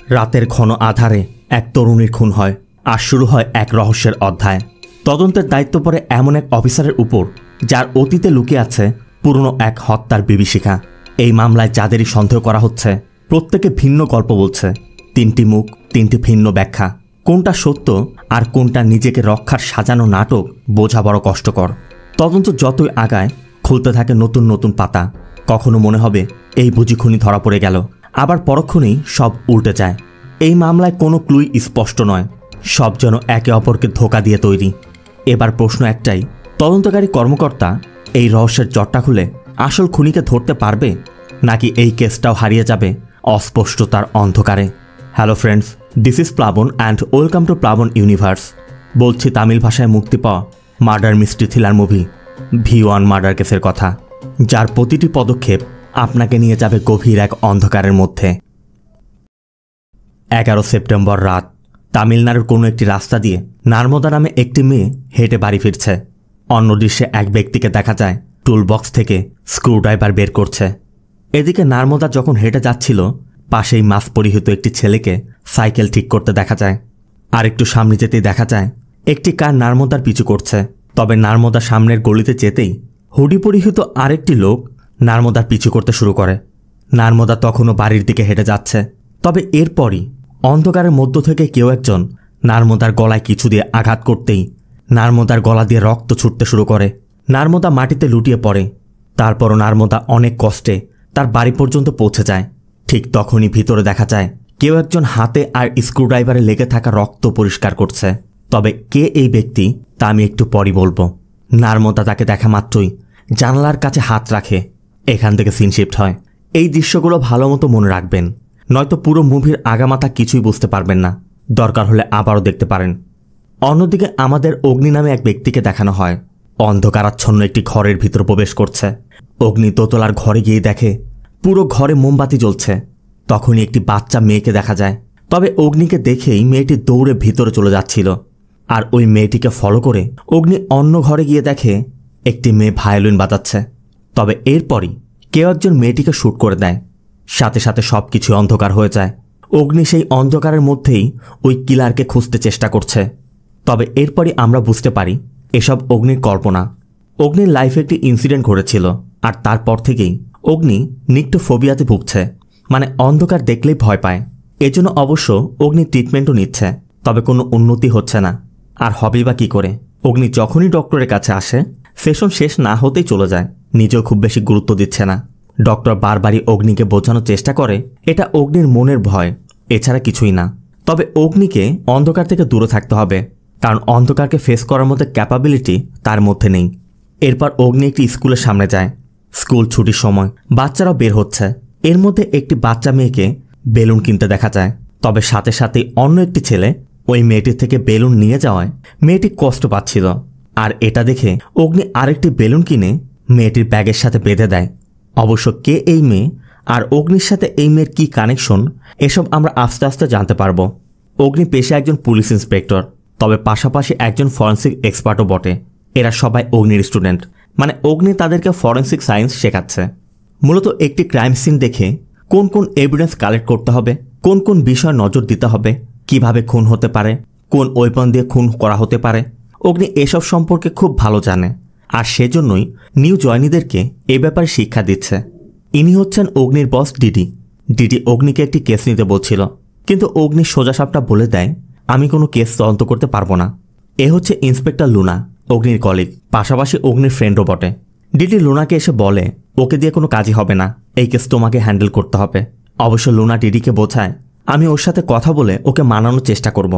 রাতের ঘন আধারে এক তরুণীর খুন হয় আর শুরু হয় এক রহস্যের অধ্যায়। তদন্তের দায়িত্ব পড়ে এমন এক অফিসারের উপর যার অতীতে লুকিয়ে আছে পুরনো এক হত্যার বিভীষিকা। এই মামলায় যাদেরই সন্দেহ করা হচ্ছে প্রত্যেকে ভিন্ন গল্প বলছে, তিনটি মুখ, তিনটি ভিন্ন ব্যাখ্যা। কোনটা সত্য আর কোনটা নিজেকে রক্ষার সাজানো নাটক বোঝা বড় কষ্টকর। তদন্ত যতই আগায় খুলতে থাকে নতুন নতুন পাতা। কখনো মনে হবে এই বুঝি খুনি ধরা পড়ে গেল, আবার পরক্ষণেই সব উল্টে যায়। এই মামলায় কোনো ক্লুই স্পষ্ট নয়, সব যেন একে অপরকে ধোঁকা দিয়ে তৈরি। এবার প্রশ্ন একটাই, তদন্তকারী কর্মকর্তা এই রহস্যের জটটা খুলে আসল খুনিকে ধরতে পারবে, নাকি এই কেসটাও হারিয়ে যাবে অস্পষ্টতার অন্ধকারে? হ্যালো ফ্রেন্ডস, দিস ইজ প্লাবন অ্যান্ড ওয়েলকাম টু প্লাবন ইউনিভার্স। বলছি তামিল ভাষায় মুক্তি পাওয়া murder mystery thriller movie V1 murder কেসের কথা, যার প্রতিটি পদক্ষেপ আপনাকে নিয়ে যাবে গভীর এক অন্ধকারের মধ্যে। 11 সেপ্টেম্বর রাত, তামিলনাড়ুর কোনো একটি রাস্তা দিয়ে নার্মদা নামে একটি মেয়ে হেঁটে বাড়ি ফিরছে। অন্য দৃশ্যে এক ব্যক্তিকে দেখা যায় টুলবক্স থেকে স্ক্রুড্রাইভার বের করছে। এদিকে নার্মদা যখন হেঁটে যাচ্ছিল, পাশেই মাস্ক পরিহিত একটি ছেলেকে সাইকেল ঠিক করতে দেখা যায়। আর একটু সামনে যেতেই দেখা যায় একটি কার নার্মদার পিছু করছে। তবে নার্মদা সামনের গলিতে যেতেই হুডি পরিহিত আরেকটি লোক নার্মদার পিছু করতে শুরু করে। নার্মদা তখনও বাড়ির দিকে হেঁটে যাচ্ছে। তবে এরপরই অন্ধকারের মধ্য থেকে কেউ একজন নার্মদার গলায় কিছু দিয়ে আঘাত করতেই নার্মদার গলা দিয়ে রক্ত ছুটতে শুরু করে। নার্মদা মাটিতে লুটিয়ে পড়ে। তারপরও নার্মদা অনেক কষ্টে তার বাড়ি পর্যন্ত পৌঁছে যায়। ঠিক তখনই ভিতরে দেখা যায় কেউ একজন হাতে আর স্ক্রুড্রাইভারে লেগে থাকা রক্ত পরিষ্কার করছে। তবে কে এই ব্যক্তি তা আমি একটু পরই বলবো। নার্মদা তাকে দেখা মাত্রই জানালার কাছে হাত রাখে। এখান থেকে সিন শিফট হয়। এই দৃশ্যগুলো ভালো মতো মনে রাখবেন, নয়তো পুরো মুভির আগামাথা কিছুই বুঝতে পারবেন না। দরকার হলে আবারও দেখতে পারেন। অন্যদিকে আমাদের অগ্নি নামে এক ব্যক্তিকে দেখানো হয় অন্ধকারাচ্ছন্ন একটি ঘরের ভিতর প্রবেশ করছে। অগ্নি দোতলার ঘরে গিয়ে দেখে পুরো ঘরে মোমবাতি জ্বলছে। তখনই একটি বাচ্চা মেয়েকে দেখা যায়। তবে অগ্নিকে দেখেই মেয়েটি দৌড়ে ভিতরে চলে যাচ্ছিল। আর ওই মেয়েটিকে ফলো করে অগ্নি অন্য ঘরে গিয়ে দেখে একটি মেয়ে ভায়োলিন বাজাচ্ছে। তবে এরপরই কেউ একজন মেয়েটিকে শ্যুট করে দেয়। সাথে সাথে সব কিছু অন্ধকার হয়ে যায়। অগ্নি সেই অন্ধকারের মধ্যেই ওই কিলারকে খুঁজতে চেষ্টা করছে। তবে এরপরই আমরা বুঝতে পারি এসব অগ্নির কল্পনা। অগ্নির লাইফে একটি ইনসিডেন্ট ঘটেছিল, আর তারপর থেকেই অগ্নি নিক্টোফোবিয়াতে ভুগছে, মানে অন্ধকার দেখলেই ভয় পায়। এজন্য অবশ্য অগ্নি ট্রিটমেন্টও নিচ্ছে, তবে কোনো উন্নতি হচ্ছে না। আর হবেই বা কী করে? অগ্নি যখনই ডক্টরের কাছে আসে, সেশন শেষ না হতেই চলে যায়। নিজেও খুব বেশি গুরুত্ব দিচ্ছে না। ডক্টর বারবারই অগ্নিকে বোঝানোর চেষ্টা করে এটা অগ্নির মনের ভয়, এছাড়া কিছুই না। তবে অগ্নিকে অন্ধকার থেকে দূরে থাকতে হবে, কারণ অন্ধকারকে ফেস করার মতো ক্যাপাবিলিটি তার মধ্যে নেই। এরপর অগ্নি একটি স্কুলের সামনে যায়। স্কুল ছুটির সময় বাচ্চারাও বের হচ্ছে। এর মধ্যে একটি বাচ্চা মেয়েকে বেলুন কিনতে দেখা যায়। তবে সাথে সাথেই অন্য একটি ছেলে ওই মেয়েটির থেকে বেলুন নিয়ে যাওয়ায় মেয়েটি কষ্ট পাচ্ছিল। আর এটা দেখে অগ্নি আরেকটি বেলুন কিনে মেয়েটির ব্যাগের সাথে বেঁধে দেয়। অবশ্য কে এই মেয়ে আর অগ্নির সাথে এই মেয়ের কী কানেকশন, এসব আমরা আস্তে আস্তে জানতে পারবো। অগ্নি পেশায় একজন পুলিশ ইন্সপেক্টর, তবে পাশাপাশি একজন ফরেন্সিক এক্সপার্টও বটে। এরা সবাই অগ্নির স্টুডেন্ট, মানে অগ্নি তাদেরকে ফরেন্সিক সায়েন্স শেখাচ্ছে। মূলত একটি ক্রাইম সিন দেখে কোন কোন এভিডেন্স কালেক্ট করতে হবে, কোন কোন বিষয় নজর দিতে হবে, কিভাবে খুন হতে পারে, কোন ওয়েপন দিয়ে খুন করা হতে পারে, অগ্নি এসব সম্পর্কে খুব ভালো জানে। আর সেজন্যই নিউ জয়নিদেরকে এ ব্যাপারে শিক্ষা দিচ্ছে। ইনি হচ্ছেন অগ্নির বস ডিডি। ডিডি অগ্নিকে একটি কেস নিতে বলছিল, কিন্তু অগ্নি সোজাসাপটা বলে দেয় আমি কোনো কেস তদন্ত করতে পারবো না। এ হচ্ছে ইন্সপেক্টর লুনা, অগ্নির কলিগ, পাশাপাশি অগ্নির ফ্রেন্ডও বটে। ডিডি লুনাকে এসে বলে ওকে দিয়ে কোনো কাজই হবে না, এই কেস তোমাকে হ্যান্ডেল করতে হবে। অবশ্য লুনা ডিডিকে বোঝায় আমি ওর সাথে কথা বলে ওকে মানানোর চেষ্টা করব।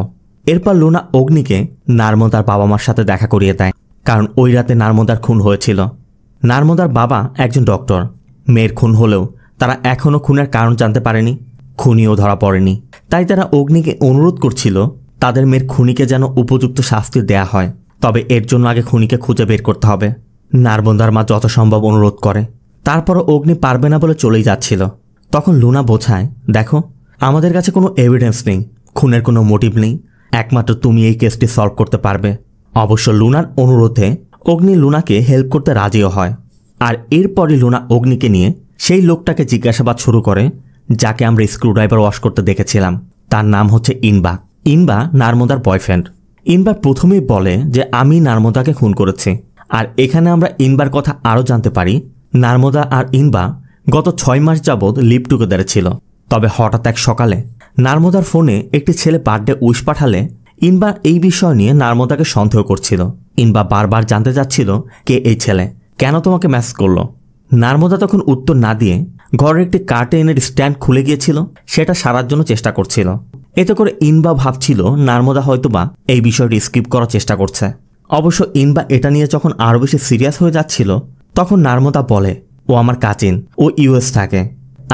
এরপর লুনা অগ্নিকে নার্মদার বাবা মার সাথে দেখা করিয়ে দেয়, কারণ ওই রাতে নার্মদার খুন হয়েছিল। নার্মদার বাবা একজন ডক্টর। মেয়ের খুন হলেও তারা এখনও খুনের কারণ জানতে পারেনি, খুনিও ধরা পড়েনি। তাই তারা অগ্নিকে অনুরোধ করছিল তাদের মেয়ের খুনিকে যেন উপযুক্ত শাস্তি দেয়া হয়। তবে এর জন্য আগে খুনিকে খুঁজে বের করতে হবে। নার্মদার মা যথাসম্ভব অনুরোধ করে। তারপরও অগ্নি পারবে না বলে চলেই যাচ্ছিল। তখন লুনা বোঝায় দেখো, আমাদের কাছে কোনো এভিডেন্স নেই, খুনের কোনো মোটিভ নেই, একমাত্র তুমি এই কেসটি সলভ করতে পারবে। অবশ্য লুনার অনুরোধে অগ্নি লুনাকে হেল্প করতে রাজিও হয়। আর এরপরই লুনা অগ্নিকে নিয়ে সেই লোকটাকে জিজ্ঞাসাবাদ শুরু করে যাকে আমরা স্ক্রুড্রাইভার ওয়াশ করতে দেখেছিলাম। তার নাম হচ্ছে ইনবা। ইনবা নার্মদার বয়ফ্রেন্ড। ইনবা প্রথমেই বলে যে আমি নার্মদাকে খুন করেছি। আর এখানে আমরা ইনবার কথা আরও জানতে পারি, নার্মদা আর ইনবা গত 6 মাস যাবৎ লিভ টুগেদারে ছিল। তবে হঠাৎ এক সকালে নার্মদার ফোনে একটি ছেলে বার্থডে উইশ পাঠালে ইনবা এই বিষয় নিয়ে নার্মদাকে সন্দেহ করছিল। ইনবা বারবার জানতে চাচ্ছিল কে এই ছেলে, কেন তোমাকে মেসেজ করলো। নার্মদা তখন উত্তর না দিয়ে ঘরের একটি কার্টেনের স্ট্যান্ড খুলে গিয়েছিল, সেটা সারার জন্য চেষ্টা করছিল। এতে করে ইনবা ভাবছিল নার্মদা হয়তোবা এই বিষয়টি স্কিপ করার চেষ্টা করছে। অবশ্য ইনবা এটা নিয়ে যখন আরও বেশি সিরিয়াস হয়ে যাচ্ছিল, তখন নার্মদা বলে ও আমার কাজিন, ও ইউএস থাকে,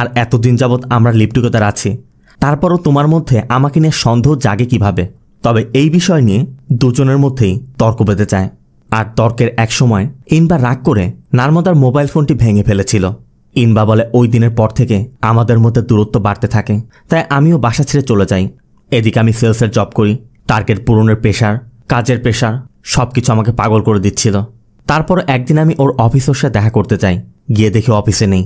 আর এতদিন যাবৎ আমরা লিভ টুগেদার আছি, তারপরও তোমার মধ্যে আমাকে নিয়ে সন্দেহ জাগে কিভাবে। তবে এই বিষয় নিয়ে দুজনের মধ্যেই তর্ক বেঁধে যায়। আর তর্কের এক সময় ইনবা রাগ করে নার্মদার মোবাইল ফোনটি ভেঙে ফেলেছিল। ইনবা বলে ওই দিনের পর থেকে আমাদের মধ্যে দূরত্ব বাড়তে থাকে, তাই আমিও বাসা ছেড়ে চলে যাই। এদিকে আমি সেলসের জব করি, টার্গেট পূরণের প্রেশার, কাজের প্রেশার সবকিছু আমাকে পাগল করে দিচ্ছিল। তারপর একদিন আমি ওর অফিসের সাথে দেখা করতে যাই, গিয়ে দেখি অফিসে নেই।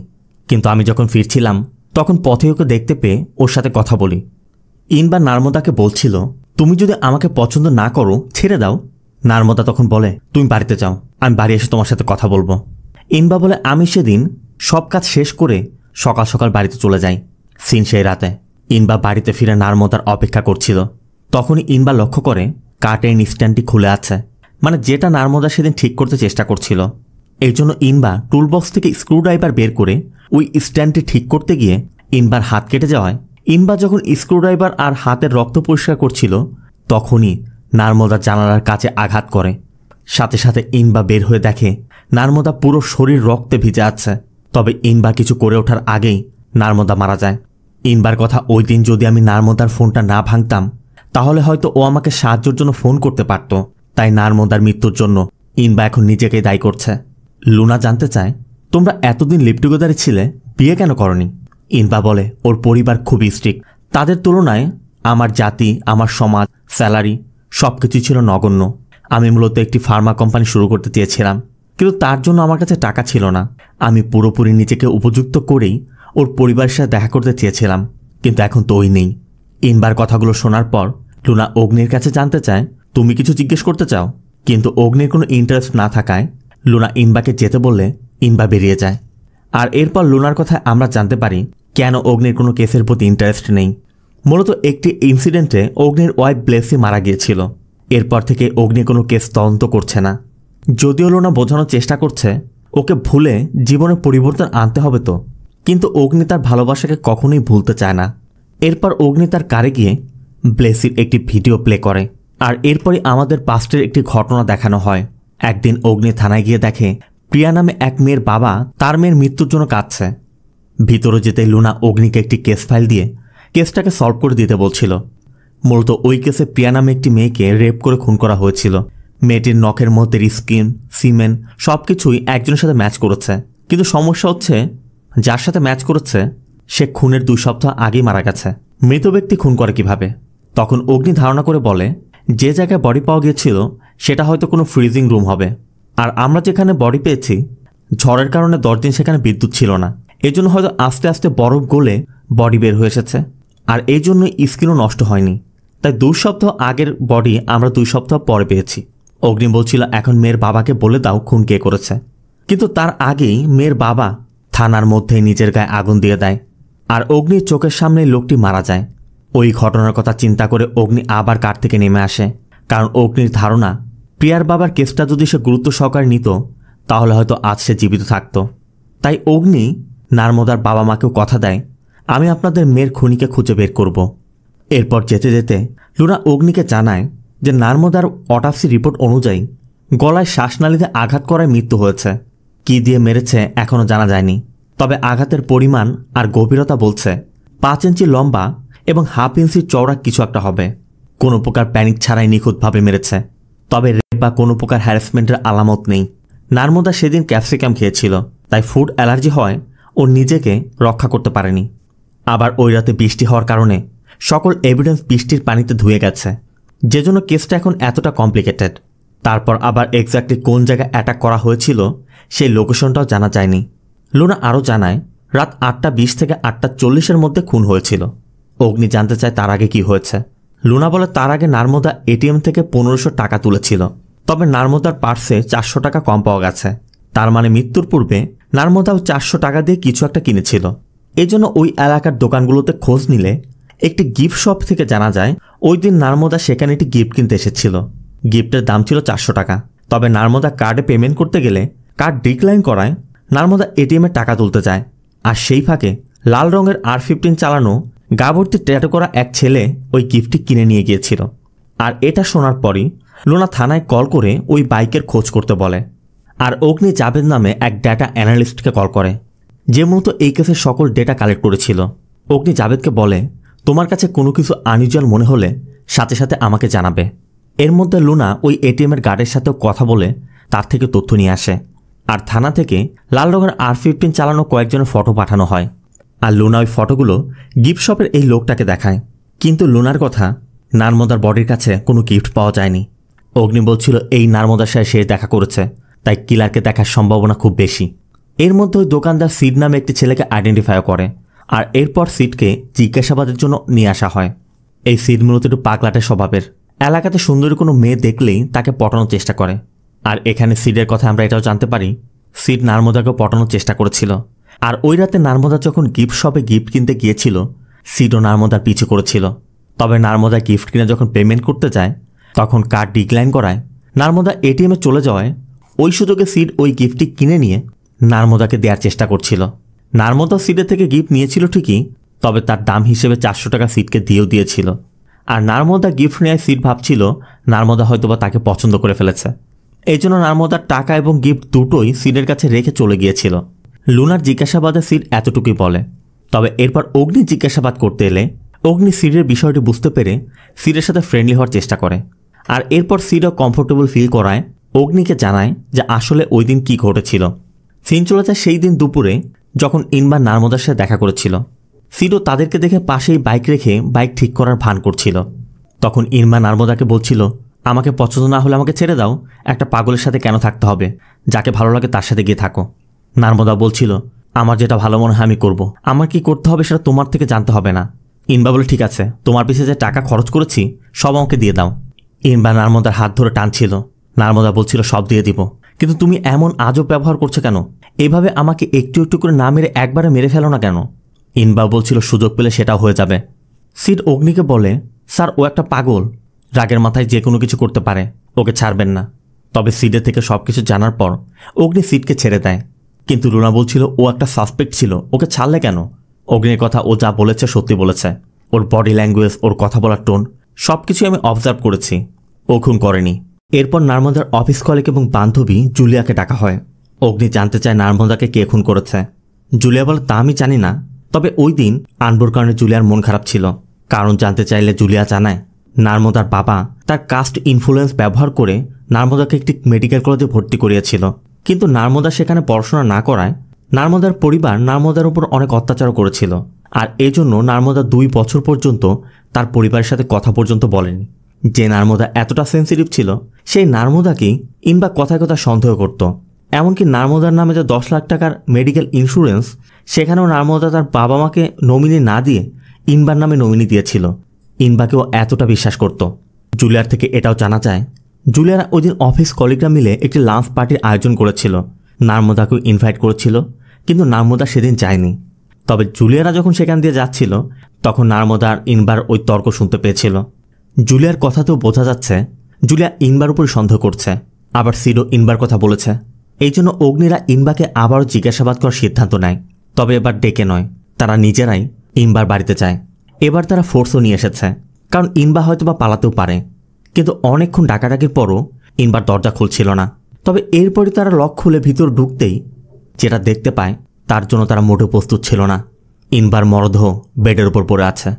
কিন্তু আমি যখন ফিরছিলাম তখন পথে ওকে দেখতে পেয়ে ওর সাথে কথা বলি। ইনবা নার্মদাকে বলছিল তুমি যদি আমাকে পছন্দ না করো ছেড়ে দাও। নার্মদা তখন বলে তুমি বাড়িতে যাও, আমি বাড়ি এসে তোমার সাথে কথা বলবো। ইনবা বলে আমি সেদিন সব কাজ শেষ করে সকাল সকাল বাড়িতে চলে যাই। সিন সেই রাতে ইনবা বাড়িতে ফিরে নার্মদার অপেক্ষা করছিল। তখনই ইনবা লক্ষ্য করে কার্টেন স্ট্যান্ডটি খুলে আছে, মানে যেটা নার্মদা সেদিন ঠিক করতে চেষ্টা করছিল। এই জন্য ইনবা টুলবক্স থেকে স্ক্রুড্রাইভার বের করে ওই স্ট্যান্ডটি ঠিক করতে গিয়ে ইনবার হাত কেটে যাওয়ায় ইনবা যখন স্ক্রুড্রাইভার আর হাতের রক্ত পরিষ্কার করছিল তখনই নার্মদা জানালার কাছে আঘাত করে। সাথে সাথে ইনবা বের হয়ে দেখে নার্মদা পুরো শরীর রক্তে ভিজে আছে। তবে ইনবা কিছু করে ওঠার আগেই নার্মদা মারা যায়। ইনবার কথা ওই দিন যদি আমি নার্মদার ফোনটা না ভাঙতাম তাহলে হয়তো ও আমাকে সাহায্যের জন্য ফোন করতে পারত। তাই নার্মদার মৃত্যুর জন্য ইনবা এখন নিজেকেই দায়ী করছে। লুনা জানতে চায় তোমরা এতদিন লিভ টুগেদারে ছিলে, বিয়ে কেন করনি? ইনবা বলে ওর পরিবার খুবই স্ট্রিক্ট, তাদের তুলনায় আমার জাতি, আমার সমাজ, স্যালারি সবকিছু ছিল নগণ্য। আমি মূলত একটি ফার্মা কোম্পানি শুরু করতে চেয়েছিলাম, কিন্তু তার জন্য আমার কাছে টাকা ছিল না। আমি পুরোপুরি নিজেকে উপযুক্ত করেই ওর পরিবারের সাথে দেখা করতে চেয়েছিলাম, কিন্তু এখন তো ওই নেই। ইনবার কথাগুলো শোনার পর লুনা অগ্নির কাছে জানতে চায় তুমি কিছু জিজ্ঞেস করতে চাও, কিন্তু অগ্নির কোনো ইন্টারেস্ট না থাকায় লুনা ইনবাকে যেতে বললে ইনবা বেরিয়ে যায়। আর এরপর লুনার কথা আমরা জানতে পারি কেন অগ্নির কোনো কেসের প্রতি ইন্টারেস্ট নেই। মূলত একটি ইনসিডেন্টে অগ্নির ওয়াইফ ব্লেসি মারা গিয়েছিল। এরপর থেকে অগ্নি কোনো কেস তদন্ত করছে না। যদিও লুনা বোঝানোর চেষ্টা করছে ওকে ভুলে জীবনে পরিবর্তন আনতে হবে তো, কিন্তু অগ্নি তার ভালোবাসাকে কখনোই ভুলতে চায় না। এরপর অগ্নি তার কারে গিয়ে ব্লেসির একটি ভিডিও প্লে করে। আর এরপরই আমাদের পাস্টের একটি ঘটনা দেখানো হয়। একদিন অগ্নি থানায় গিয়ে দেখে প্রিয়া নামে এক মেয়ের বাবা তার মেয়ের মৃত্যুর জন্য কাঁদছে। ভিতরে যেতে লুনা অগ্নিকে একটি কেস ফাইল দিয়ে কেসটাকে সলভ করে দিতে বলছিল। মূলত ওই কেসে প্রিয়া নামে একটি মেয়েকে রেপ করে খুন করা হয়েছিল। মেয়েটির নখের মধ্যে স্কিন, সিমেন্ট সবকিছুই একজনের সাথে ম্যাচ করেছে, কিন্তু সমস্যা হচ্ছে যার সাথে ম্যাচ করেছে সে খুনের 2 সপ্তাহ আগেই মারা গেছে। মৃত ব্যক্তি খুন করে কিভাবে? তখন অগ্নি ধারণা করে বলে যে জায়গায় বডি পাওয়া গিয়েছিল সেটা হয়তো কোনো ফ্রিজিং রুম হবে। আর আমরা যেখানে বডি পেয়েছি ঝড়ের কারণে 10 দিন সেখানে বিদ্যুৎ ছিল না, এজন্য হয়তো আস্তে আস্তে বরফ গলে বডি বের হয়ে এসেছে। আর এই জন্য স্কিনও নষ্ট হয়নি, তাই 2 সপ্তাহ আগের বডি আমরা 2 সপ্তাহ পরে পেয়েছি। অগ্নি বলছিল এখন মেয়ের বাবাকে বলে দাও খুন কে করেছে, কিন্তু তার আগেই মেয়ের বাবা থানার মধ্যেই নিজের গায়ে আগুন দিয়ে দেয়। আর অগ্নির চোখের সামনে লোকটি মারা যায়। ওই ঘটনার কথা চিন্তা করে অগ্নি আবার কার থেকে নেমে আসে, কারণ অগ্নির ধারণা প্রিয়ার বাবার কেসটা যদি সে গুরুত্ব সহকারে নিত তাহলে হয়তো আজ সে জীবিত থাকত। তাই অগ্নি নার্মদার বাবা মাকেও কথা দেয় আমি আপনাদের মেয়ের খুনিকে খুঁজে বের করব। এরপর যেতে যেতে লুনা অগ্নিকে জানায় যে নার্মদার অটোপসি রিপোর্ট অনুযায়ী গলায় শ্বাসনালীতে আঘাত করায় মৃত্যু হয়েছে। কি দিয়ে মেরেছে এখনও জানা যায়নি, তবে আঘাতের পরিমাণ আর গভীরতা বলছে 5 ইঞ্চি লম্বা এবং 1/2 ইঞ্চি চওড়া কিছু একটা হবে। কোনো প্রকার প্যানিক ছাড়াই নিখুঁতভাবে মেরেছে, তবে রেপ বা কোনো প্রকার হ্যারাসমেন্টের আলামত নেই। নার্মদা সেদিন ক্যাপসিকাম খেয়েছিল, তাই ফুড অ্যালার্জি হয় ও নিজেকে রক্ষা করতে পারেনি। আবার ওই রাতে বৃষ্টি হওয়ার কারণে সকল এভিডেন্স বৃষ্টির পানিতে ধুয়ে গেছে, যেজন্য কেসটা এখন এতটা কমপ্লিকেটেড। তারপর আবার এক্স্যাক্টলি কোন জায়গায় অ্যাটাক করা হয়েছিল সেই লোকেশনটাও জানা যায়নি। লুনা আরও জানায় রাত 8:20 থেকে 8:40 মধ্যে খুন হয়েছিল। অগ্নি জানতে চায় তার আগে কি হয়েছে। লুনা বলে তার আগে নার্মদা এটিএম থেকে 1500 টাকা তুলেছিল, তবে নার্মদার পার্সে 400 টাকা কম পাওয়া গেছে। তার মানে মৃত্যুর পূর্বে নার্মদাও 400 টাকা দিয়ে কিছু একটা কিনেছিল। এই জন্য ওই এলাকার দোকানগুলোতে খোঁজ নিলে একটি গিফট শপ থেকে জানা যায় ওই দিন নার্মদা সেখানে একটি গিফট কিনতে এসেছিল। গিফটের দাম ছিল 400 টাকা, তবে নার্মদা কার্ডে পেমেন্ট করতে গেলে কার্ড ডিক্লাইন করায় নার্মদা এটিএমে টাকা তুলতে যায়। আর সেই ফাঁকে লাল রঙের R15 চালানো গা ভর্তি ট্যাটু করা এক ছেলে ওই গিফটটি কিনে নিয়ে গিয়েছিল। আর এটা শোনার পরই লুনা থানায় কল করে ওই বাইকের খোঁজ করতে বলে। আর অগ্নি জাবেদ নামে এক ডেটা অ্যানালিস্টকে কল করে, যে মূলত এই কেসের সকল ডেটা কালেক্ট করেছিল। অগ্নি জাবেদকে বলে, তোমার কাছে কোনো কিছু আনইউজুয়াল মনে হলে সাথে সাথে আমাকে জানাবে। এর মধ্যে লুনা ওই এটিএমের গার্ডের সাথেও কথা বলে তার থেকে তথ্য নিয়ে আসে। আর থানা থেকে লাল রঙের R15 চালানো কয়েকজনের ফটো পাঠানো হয়। আর লুনা ওই ফটোগুলো গিফট শপের এই লোকটাকে দেখায়। কিন্তু লুনার কথা, নার্মদার বডির কাছে কোনো গিফট পাওয়া যায়নি। অগ্নি বলছিল এই নার্মদার সাথে সে দেখা করেছে, তাই কিলারকে দেখার সম্ভাবনা খুব বেশি। এর মধ্যে ওই দোকানদার সিড নামে একটি ছেলেকে আইডেন্টিফাই করে। আর এরপর সিডকে জিজ্ঞাসাবাদের জন্য নিয়ে আসা হয়। এই সিড মূলত একটু পাগলাটে স্বভাবের। এলাকাতে সুন্দরী কোনো মেয়ে দেখলেই তাকে পটানোর চেষ্টা করে। আর এখানে সিডের কথা আমরা এটাও জানতে পারি, সিড নার্মদাকে পটানোর চেষ্টা করেছিল। আর ওই রাতে নার্মদা যখন গিফট শপে গিফট কিনতে গিয়েছিল, সিডও নার্মদার পিছু করেছিল। তবে নার্মদা গিফট কিনে যখন পেমেন্ট করতে যায়, তখন কার্ড ডিক্লাইন করায় নার্মদা এটিএমে চলে যাওয়ায় ওই সুযোগে সিড ওই গিফটটি কিনে নিয়ে নার্মদাকে দেওয়ার চেষ্টা করছিল। নার্মদা সিডের থেকে গিফট নিয়েছিল ঠিকই, তবে তার দাম হিসেবে 400 টাকা সিডকে দিয়েও দিয়েছিল। আর নার্মদা গিফট নেয় সিড ভাবছিল নার্মদা হয়তোবা তাকে পছন্দ করে ফেলেছে। এই জন্য নার্মদার টাকা এবং গিফট দুটোই সিডের কাছে রেখে চলে গিয়েছিল। লুনার জিজ্ঞাসাবাদে সিড এতটুকুই বলে। তবে এরপর অগ্নি জিজ্ঞাসাবাদ করতে এলে অগ্নি সিডের বিষয়টি বুঝতে পেরে সিডের সাথে ফ্রেন্ডলি হওয়ার চেষ্টা করে। আর এরপর সিডও কমফোর্টেবল ফিল করায় অগ্নিকে জানায় যে আসলে ওই দিন কী ঘটেছিল। সিন চলে যায় সেই দিন দুপুরে, যখন ইনবা নার্মদার সাথে দেখা করেছিল। সিডও তাদেরকে দেখে পাশেই বাইক রেখে বাইক ঠিক করার ভান করছিল। তখন ইনবা নার্মদাকে বলছিল, আমাকে পছন্দ না হলে আমাকে ছেড়ে দাও, একটা পাগলের সাথে কেন থাকতে হবে, যাকে ভালো লাগে তার সাথে গিয়ে থাকো। নার্মদা বলছিল, আমার যেটা ভালো মনে হয় আমি করব, আমার কি করতে হবে সেটা তোমার থেকে জানতে হবে না। ইনবা বলে, ঠিক আছে, তোমার পিছিয়ে যে টাকা খরচ করেছি সব আমাকে দিয়ে দাও। ইনবা নার্মদার হাত ধরে টানছিল। নার্মদা বলছিল, সব দিয়ে দিব, কিন্তু তুমি এমন আজব ব্যবহার করছো কেন? এইভাবে আমাকে একটু একটু করে না মেরে একবারে মেরে ফেলো না কেন? ইনবা বলছিল, সুযোগ পেলে সেটাও হয়ে যাবে। সিড অগ্নিকে বলে, স্যার ও একটা পাগল, রাগের মাথায় যে কোনো কিছু করতে পারে, ওকে ছাড়বেন না। তবে সিডের থেকে সব কিছু জানার পর অগ্নি সিডকে ছেড়ে দেয়। কিন্তু লুনা বলছিল ও একটা সাসপেক্ট ছিল, ওকে ছাড়লে কেন? অগ্নির কথা ও যা বলেছে সত্যি বলেছে। ওর বডি ল্যাঙ্গুয়েজ, ওর কথা বলার টোন সব কিছু আমি অবজার্ভ করেছি। ও খুন করেনি। এরপর নার্মদার অফিস কলিগ এবং বান্ধবী জুলিয়াকে ডাকা হয়। অগ্নি জানতে চায় নার্মদাকে কে খুন করেছে। জুলিয়া বলে, তা আমি জানি না, তবে ওই দিন আনবোর কারণে জুলিয়ার মন খারাপ ছিল। কারণ জানতে চাইলে জুলিয়া জানায় নার্মদার বাবা তার কাস্ট ইনফ্লুয়েন্স ব্যবহার করে নার্মদাকে একটি মেডিকেল কলেজে ভর্তি করিয়েছিল। কিন্তু নার্মদা সেখানে পড়াশোনা না করায় নার্মদার পরিবার নার্মদার উপর অনেক অত্যাচার করেছিল। আর এজন্য নার্মদা 2 বছর পর্যন্ত তার পরিবারের সাথে কথা পর্যন্ত বলেনি। যে নার্মদা এতটা সেন্সিটিভ ছিল, সেই নার্মদাকেই ইনবা কথায় কথা সন্দেহ করত। এমনকি নার্মদার নামে যে 10 লাখ টাকার মেডিকেল ইন্স্যুরেন্স, সেখানেও নার্মদা তার বাবা মাকে নমিনি না দিয়ে ইনবার নামে নমিনি দিয়েছিল। ইনবাকেও এতটা বিশ্বাস করত। জুলিয়ার থেকে এটাও জানা যায়, জুলিয়ারা ওই দিন অফিস কলিগরা মিলে একটি লাঞ্চ পার্টির আয়োজন করেছিল। নার্মদাকেও ইনভাইট করেছিল, কিন্তু নার্মদা সেদিন যায়নি। তবে জুলিয়ারা যখন সেখান দিয়ে যাচ্ছিল, তখন নার্মদা আর ইনবার ওই তর্ক শুনতে পেয়েছিল। জুলিয়ার কথাতেও বোঝা যাচ্ছে জুলিয়া ইনবার উপর সন্দেহ করছে। আবার সিডও ইনবার কথা বলেছে। এই জন্য অগ্নিরা ইনবাকে আবারও জিজ্ঞাসাবাদ করার সিদ্ধান্ত নেয়। তবে এবার ডেকে নয়, তারা নিজেরাই ইনবার বাড়িতে যায়। এবার তারা ফোর্সও নিয়ে এসেছে, কারণ ইনবা হয়তো বা পালাতেও পারে। কিন্তু অনেকক্ষণ ডাকাডাকির পরও ইনবার দরজা খুলছিল না। তবে এরপরই তারা লক খুলে ভিতর ঢুকতেই যেটা দেখতে পায়, তার জন্য তারা মোটেও প্রস্তুত ছিল না। ইনবার মরদেহ বেডের উপর পড়ে আছে।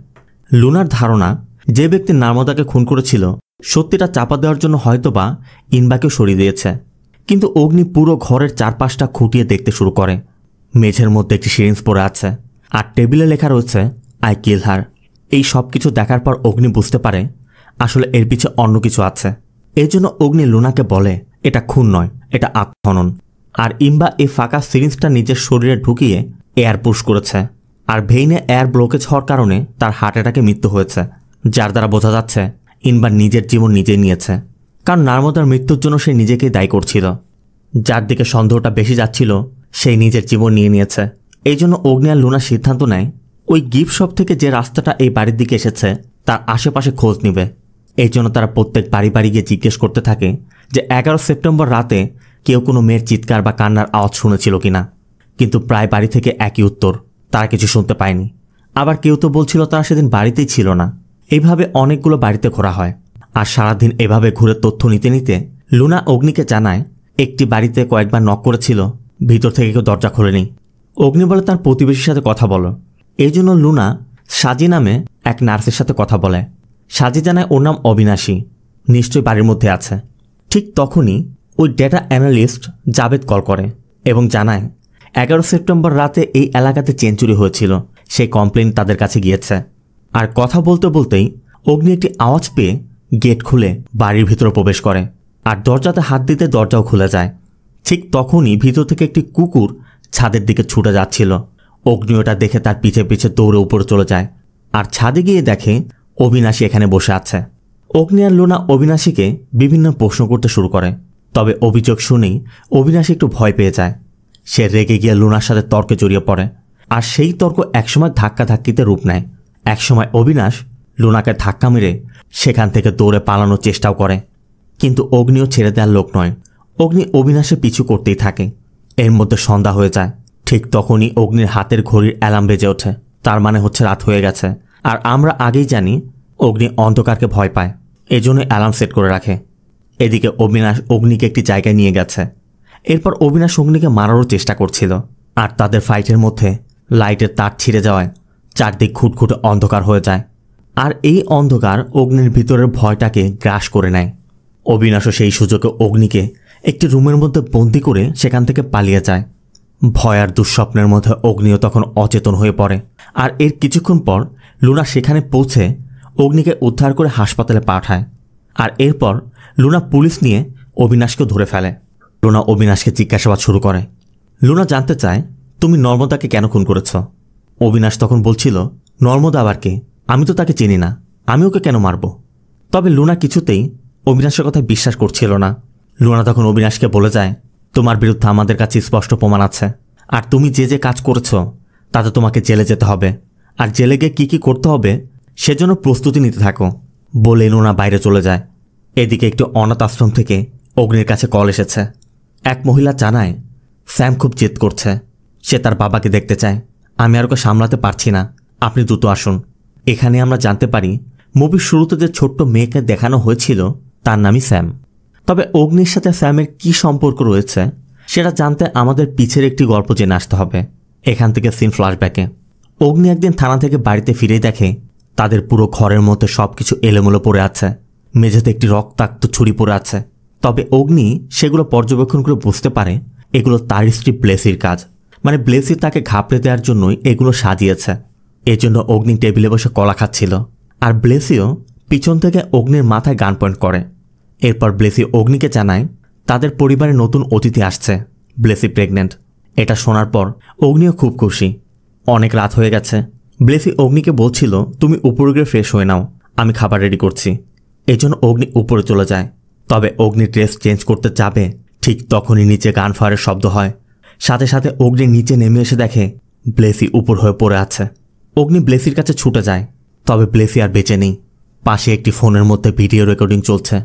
লুনার ধারণা, যে ব্যক্তি নার্মদাকে খুন করেছিল সত্যিটা চাপা দেওয়ার জন্য হয়তোবা ইনবাকেও সরিয়ে দিয়েছে। কিন্তু অগ্নি পুরো ঘরের চারপাশটা খুঁটিয়ে দেখতে শুরু করে। মেঝের মধ্যে একটি সিরিঞ্জ পড়ে আছে, আর টেবিলে লেখা রয়েছে আই কিল হার। এই সব কিছু দেখার পর অগ্নি বুঝতে পারে আসলে এর পিছে অন্য কিছু আছে। এই জন্য অগ্নি লুনাকে বলে, এটা খুন নয়, এটা আত্মহনন। আর ইনবা এই ফাঁকা সিরিঞ্জটা নিজের শরীরে ঢুকিয়ে এয়ার পুশ করেছে। আর ভেইনে এয়ার ব্লকেজ হওয়ার কারণে তার হার্ট অ্যাটাকে মৃত্যু হয়েছে, যার দ্বারা বোঝা যাচ্ছে ইনবার নিজের জীবন নিজেই নিয়েছে, কারণ নার্মদার মৃত্যুর জন্য সে নিজেকেই দায়ী করছিল। যার দিকে সন্দেহটা বেশি যাচ্ছিল সেই নিজের জীবন নিয়ে নিয়েছে। এই জন্য অগ্নি আর লুনা সিদ্ধান্ত নেয় ওই গিফট শপ থেকে যে রাস্তাটা এই বাড়ির দিকে এসেছে তার আশেপাশে খোঁজ নেবে। এই জন্য তারা প্রত্যেক বাড়ি বাড়ি গিয়ে জিজ্ঞেস করতে থাকে যে 11 সেপ্টেম্বর রাতে কেউ কোনো মেয়ের চিৎকার বা কান্নার আওয়াজ শুনেছিল কিনা। কিন্তু প্রায় বাড়ি থেকে একই উত্তর, তারা কিছু শুনতে পায়নি। আবার কেউ তো বলছিল তারা সেদিন বাড়িতেই ছিল না। এইভাবে অনেকগুলো বাড়িতে ঘোরা হয়। আর সারাদিন এভাবে ঘুরে তথ্য নিতে নিতে লুনা অগ্নিকে জানায় একটি বাড়িতে কয়েকবার নক করেছিল, ভিতর থেকে কেউ দরজা খোলেনি। অগ্নি বলে তার প্রতিবেশীর সাথে কথা বলো। এই জন্য লুনা সাজি নামে এক নার্সের সাথে কথা বলে। সাজি জানায় ওর নাম অবিনাশী, নিশ্চয়ই বাড়ির মধ্যে আছে। ঠিক তখনই ওই ডেটা অ্যানালিস্ট জাবেদ কল করে এবং জানায় 11 সেপ্টেম্বর রাতে এই এলাকাতে চেন চুরি হয়েছিল, সেই কমপ্লেন তাদের কাছে গিয়েছে। আর কথা বলতে বলতেই অগ্নি একটি আওয়াজ পেয়ে গেট খুলে বাড়ির ভিতরে প্রবেশ করে, আর দরজাতে হাত দিতে দরজাও খুলে যায়। ঠিক তখনই ভিতর থেকে একটি কুকুর ছাদের দিকে ছুটে যাচ্ছিল। অগ্নি ওটা দেখে তার পিছে পিছে দৌড়ে উপরে চলে যায়, আর ছাদে গিয়ে দেখে অবিনাশী এখানে বসে আছে। অগ্নি আর লুনা অবিনাশীকে বিভিন্ন প্রশ্ন করতে শুরু করে, তবে অভিযোগ শুনেই অবিনাশী একটু ভয় পেয়ে যায়। সে রেগে গিয়ে লুনার সাথে তর্কে জড়িয়ে পড়ে, আর সেই তর্ক একসময় ধাক্কাধাক্কিতে রূপ নেয়। একসময় অবিনাশ লুনাকে ধাক্কা মেরে সেখান থেকে দৌড়ে পালানোর চেষ্টাও করে, কিন্তু অগ্নিও ছেড়ে দেওয়ার লোক নয়। অগ্নি অবিনাশের পিছু করতেই থাকে। এর মধ্যে সন্ধ্যা হয়ে যায়। ঠিক তখনই অগ্নির হাতের ঘড়ির অ্যালার্ম বেজে ওঠে, তার মানে হচ্ছে রাত হয়ে গেছে। আর আমরা আগেই জানি অগ্নি অন্ধকারকে ভয় পায়, এজন্য অ্যালার্ম সেট করে রাখে। এদিকে অবিনাশ অগ্নিকে একটি জায়গায় নিয়ে গেছে। এরপর অবিনাশ অগ্নিকে মারারও চেষ্টা করছিল, আর তাদের ফাইটের মধ্যে লাইটের তার ছিঁড়ে যাওয়ায় চারদিক খুঁটখুটে অন্ধকার হয়ে যায়। আর এই অন্ধকার অগ্নির ভিতরের ভয়টাকে গ্রাস করে নেয়। অবিনাশও সেই সুযোগে অগ্নিকে একটি রুমের মধ্যে বন্দি করে সেখান থেকে পালিয়ে যায়। ভয় আর দুঃস্বপ্নের মধ্যে অগ্নিও তখন অচেতন হয়ে পড়ে। আর এর কিছুক্ষণ পর লুনা সেখানে পৌঁছে অগ্নিকে উদ্ধার করে হাসপাতালে পাঠায়। আর এরপর লুনা পুলিশ নিয়ে অবিনাশকে ধরে ফেলে। লুনা অবিনাশকে জিজ্ঞাসাবাদ শুরু করে। লুনা জানতে চায়, তুমি নর্মদাকে কেন খুন করেছ? অবিনাশ তখন বলছিল, নর্মদা আবার কে? আমি তো তাকে চিনি না, আমি ওকে কেন মারব? তবে লুনা কিছুতেই অবিনাশের কথা বিশ্বাস করছিল না। লুনা তখন অবিনাশকে বলে যায়, তোমার বিরুদ্ধে আমাদের কাছে স্পষ্ট প্রমাণ আছে, আর তুমি যে যে কাজ করেছ তাতে তোমাকে জেলে যেতে হবে, আর জেলে গিয়ে কী কী করতে হবে সেজন্য প্রস্তুতি নিতে থাকো। বলে লুনা বাইরে চলে যায়। এদিকে একটু অনাথ আশ্রম থেকে অগ্নির কাছে কল এসেছে। এক মহিলা জানায়, স্যাম খুব জেদ করছে, সে তার বাবাকে দেখতে চায়। আমি আর ওকে সামলাতে পারছি না, আপনি দ্রুত আসুন। এখানে আমরা জানতে পারি মুভির শুরুতে যে ছোট্ট মেয়েকে দেখানো হয়েছিল তার নামই স্যাম। তবে অগ্নির সাথে স্যামের কি সম্পর্ক রয়েছে সেটা জানতে আমাদের পিছের একটি গল্প জেনে আসতে হবে। এখান থেকে সিন ফ্ল্যাশব্যাকে। অগ্নি একদিন থানা থেকে বাড়িতে ফিরে দেখে তাদের পুরো ঘরের মধ্যে সবকিছু এলোমেলো পড়ে আছে। মেঝেতে একটি রক্তাক্ত ছুরি পড়ে আছে। তবে অগ্নি সেগুলো পর্যবেক্ষণ করে বুঝতে পারে এগুলো তার স্ত্রী ব্লেসির কাজ, মানে ব্লেসি তাকে ঘাবড়ে দেওয়ার জন্যই এগুলো সাজিয়েছে। এজন্য অগ্নি টেবিলে বসে কলা খাচ্ছিল, আর ব্লেসিও পিছন থেকে অগ্নির মাথায় গান পয়েন্ট করে। এরপর ব্লেসি অগ্নিকে জানায় তাদের পরিবারে নতুন অতিথি আসছে, ব্লেসি প্রেগনেন্ট। এটা শোনার পর অগ্নিও খুব খুশি। অনেক রাত হয়ে গেছে। ব্লেসি অগ্নিকে বলছিল, তুমি উপরে গিয়ে ফ্রেশ হয়ে নাও, আমি খাবার রেডি করছি। এই জন্য অগ্নি উপরে চলে যায়। তবে অগ্নি ড্রেস চেঞ্জ করতে যাবে, ঠিক তখনই নিচে গান ফায়ারের শব্দ হয়। সাথে সাথে অগ্নি নিচে নেমে এসে দেখে ব্লেসি উপর হয়ে পড়ে আছে। অগ্নি ব্লেসির কাছে ছুটে যায়, তবে ব্লেসি আর বেঁচে নেই। পাশে একটি ফোনের মধ্যে ভিডিও রেকর্ডিং চলছে।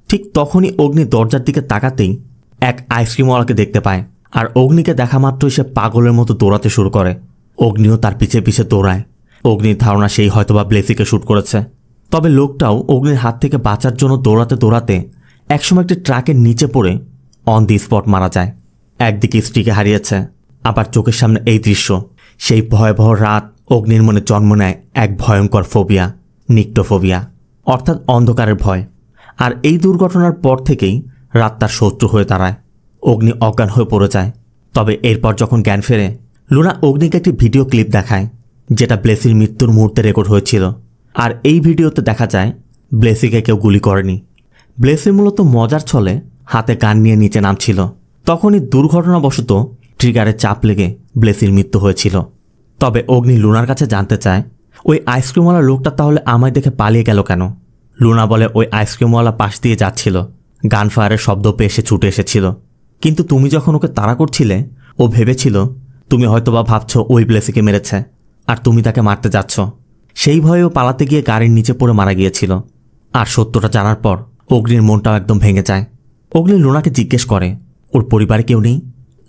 ঠিক তখনই অগ্নি দরজার দিকে তাকাতেই এক আইসক্রিমওয়ালাকে দেখতে পায়, আর অগ্নিকে দেখা মাত্রই সে পাগলের মতো দৌড়াতে শুরু করে। অগ্নিও তার পিছে পিছে দৌড়ায়। অগ্নির ধারণা সেই হয়তোবা ব্লেসিকে শ্যুট করেছে। তবে লোকটাও অগ্নির হাত থেকে বাঁচার জন্য দৌড়াতে দৌড়াতে একসময় একটি ট্রাকের নিচে পড়ে অন দি স্পট মারা যায়। একদিকে স্ত্রীকে হারিয়েছে, আবার চোখের সামনে এই দৃশ্য। সেই ভয়াবহ রাত অগ্নির মনে জন্ম নেয় এক ভয়ঙ্কর ফোবিয়া, নিক্টোফোবিয়া, অর্থাৎ অন্ধকারের ভয়। আর এই দুর্ঘটনার পর থেকেই রাত তার শত্রু হয়ে দাঁড়ায়। অগ্নি অজ্ঞান হয়ে পড়ে যায়। তবে এরপর যখন জ্ঞান ফেরে, লুনা অগ্নিকে একটি ভিডিও ক্লিপ দেখায়, যেটা ব্লেসির মৃত্যুর মুহূর্তে রেকর্ড হয়েছিল। আর এই ভিডিওতে দেখা যায় ব্লেসিকে কেউ গুলি করেনি। ব্লেসি মূলত মজার ছলে হাতে গান নিয়ে নিচে নামছিল। তখনই দুর্ঘটনাবশত ট্রিগারে চাপ লেগে ব্লেসির মৃত্যু হয়েছিল। তবে অগ্নি লুনার কাছে জানতে চায় ওই আইসক্রিমওয়ালা লোকটা তাহলে আমায় দেখে পালিয়ে গেল কেন। লুনা বলে ওই আইসক্রিমওয়ালা পাশ দিয়ে যাচ্ছিল, গানফায়ারের শব্দ পেয়ে সে ছুটে এসেছিল। কিন্তু তুমি যখন ওকে তাড়া করছিলে ও ভেবেছিল তুমি হয়তোবা ভাবছো ওই ব্লেসিকে মেরেছে আর তুমি তাকে মারতে যাচ্ছ। সেই ভয়েও পালাতে গিয়ে গাড়ির নিচে পড়ে মারা গিয়েছিল। আর সত্যটা জানার পর অগ্নির মনটাও একদম ভেঙে যায়। অগ্নি লুনাকে জিজ্ঞেস করে ওর পরিবারে কেউ নেই।